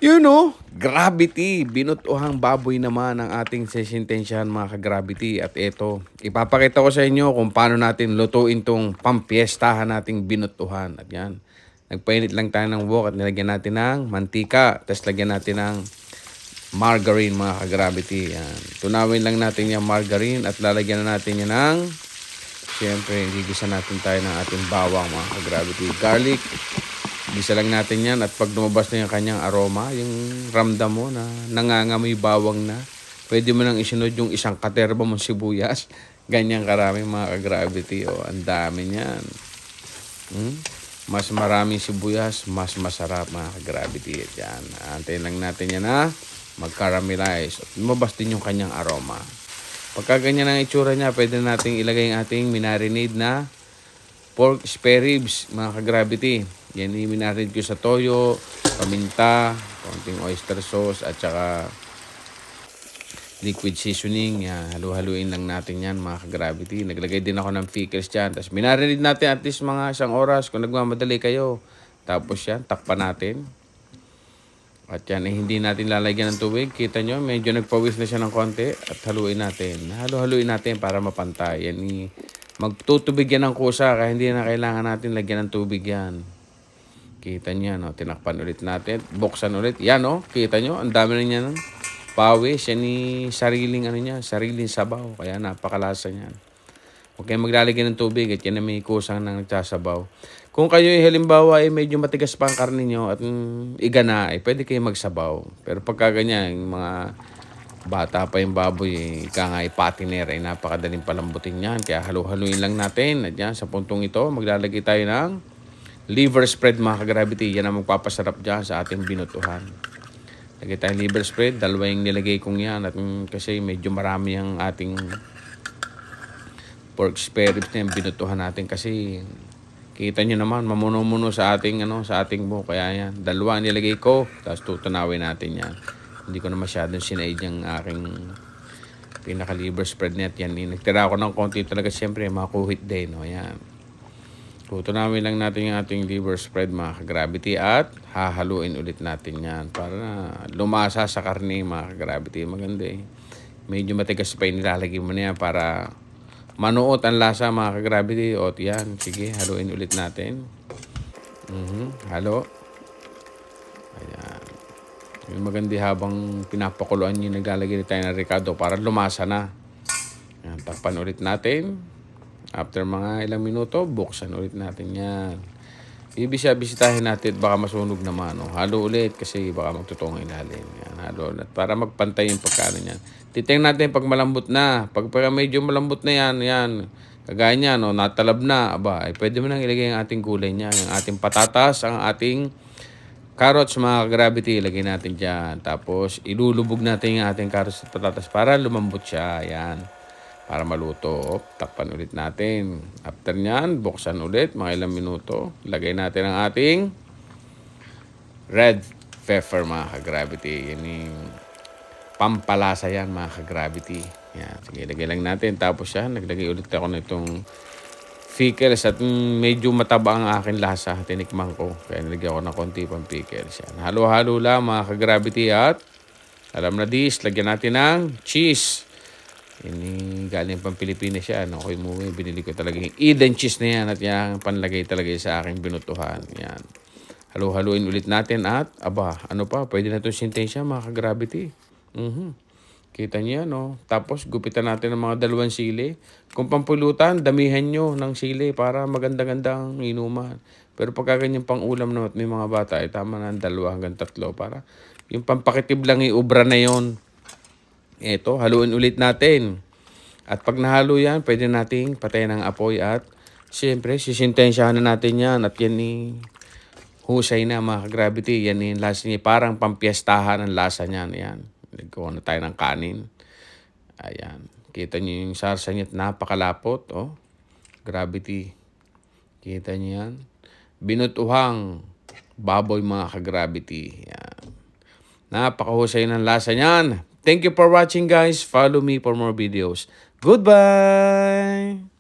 You know, gravity, binutuhang baboy naman ang ating sesintensyahan mga ka-gravity. At ito, ipapakita ko sa inyo kung paano natin lutuin tong pampiestahan nating binutuhan. At yan, nagpainit lang tayo ng wok at nilagyan natin ng mantika. Tapos lagyan natin ng margarine mga ka-gravity. Yan. Tunawin lang natin yung margarine at lalagyan na natin yan ng, siyempre, gigisa natin tayo ng ating bawang mga ka-gravity. Garlic. Gisa lang natin yan at pag lumabas na yung kanyang aroma, yung ramdam mo na nangangamoy bawang na, pwede mo nang isunod yung isang katerba mong sibuyas. Ganyan karami mga ka-gravity. O, ang dami niyan. Mas maraming sibuyas, mas masarap mga ka-gravity. Yan. Antayin lang natin yan na mag-caramelize. At lumabas din yung kanyang aroma. Pagka ganyan ang itsura niya, pwede natin ilagay yung ating minarinade na pork spare ribs, mga ka-gravity. Yan i-marinade ko sa toyo, paminta, konting oyster sauce, at saka liquid seasoning. Yan, halu-haluin lang natin yan, mga ka-gravity. Naglagay din ako ng pickles dyan. Tapos minarinade natin at least mga 1 oras kung nagmamadali kayo. Tapos yan, takpan natin. At yan, hindi natin lalagyan ng tubig. Kita nyo, medyo nagpawis na siya ng konti. At haluin natin. Halu-haluin natin para mapantay. Yan, magtutubig yan ng kusa. Kaya hindi na kailangan natin lagyan ng tubig yan. Kita nyo, no? Tinakpan ulit natin. Buksan ulit. Yan, no? Kita nyo, ang dami na niya. No? Pawis. Yan sariling, sariling sabaw. Kaya napakalasa niyan. Huwag kayong maglalagyan ng tubig at yan na may kusang nang nagsasabaw. Kung kayo halimbawa ay medyo matigas pa ang karne nyo at igana, pwede kayo magsabaw. Pero pagka ganyan, yung mga bata pa yung baboy, ika nga patiner, ay napakadaling palambutin yan. Kaya halu-haluin lang natin. At yan, sa puntong ito, maglalagay tayo ng liver spread mga ka-gravity. Yan ang magpapasarap dyan sa ating binutuhan. Lagay tayong liver spread. 2 yung nilagay kong yan. At kasi medyo marami ang ating pork spare ribs na yung binutuhan natin. Kasi kita nyo naman, mamuno-muno sa ating, sa ating buhok. Kaya yan, 2 ang nilagay ko. Tapos tutunawin natin yan. Hindi ko na masyadong sinaid yung aking pinaka-liver spread net. Yan, nagtira ako ng konti talaga. Siyempre, makuhit din. O, yan. Tutunawin lang natin yung ating liver spread mga ka-gravity at hahaluin ulit natin yan para lumasa sa karne mga ka-gravity. Maganda Medyo matigas pa yung nilalagay mo na yan para manuot ang lasa mga ka-gravity. O yan, sige, haluin ulit natin. Halo. Ayan. Yung maganda habang pinapakuluan nyo, naglalagay tayo ng Ricardo para lumasa na. Ayan, takpan ulit natin. After mga ilang minuto, buksan ulit natin yan. Bisitahin natin, baka masunog naman. Halo ulit kasi baka magtutong ilalim. Yan, halo ulit. Para magpantay yung pagkano yan. Titingnan natin pag malambot na. Pag medyo malambot na yan. Kagaya niya, natalab na. Pwede mo nang ilagay ang ating gulay niya. Yung ating patatas, ang ating carrots, mga gravity, ilagay natin dyan. Tapos, ilulubog natin yung ating carrots at patatas para lumambot siya. Yan. Para maluto. Takpan ulit natin. After nyan, buksan ulit. Mga ilang minuto. Lagay natin ang ating red pepper, mga ka-gravity. Yan yung pampalasa yan, mga ka-gravity. Yan. Sige, lagay lang natin. Tapos yan, naglagay ulit ako na itong pickles at medyo mataba ang aking lasa. Tinikman ko. Kaya nilagyan ko ng konti pang pickles. Yan. Halo-halo lang, mga ka-gravity. At alam na lagyan natin ng cheese. Ini galing pang Pilipinas siya. Ako'y umuwi, binili ko talaga yung Eden cheese na yan at yan panlagay talaga sa aking binutuhan. Yan. Halu-haluin ulit natin at pwede na itong sintensya mga ka-gravity. Kita niyo yan, Tapos gupitan natin ng mga 2 sili. Kung pampulutan, damihan nyo ng sili para maganda-gandang inuman. Pero pagka ganyan pang ulam na may mga bata, tama na 2 hanggang 3 para yung pampakitib lang iubra na yon. Ito, haluin ulit natin. At pag nahalo yan, pwede nating patayin ang apoy at siyempre, sisintensyahan na natin yan. At yan husay na mga ka-gravity. Yan yung lasa niya. Parang pampiestahan ang lasa niyan. Yan. Nagkawa na tayo ng kanin. Ayan. Kita niyo yung sarsa niya. Napakalapot. Gravity. Kita niyo yan. Binutuhang baboy mga ka-gravity. Yan. Napakahusay ng lasa niyan. Thank you for watching, guys. Follow me for more videos. Goodbye!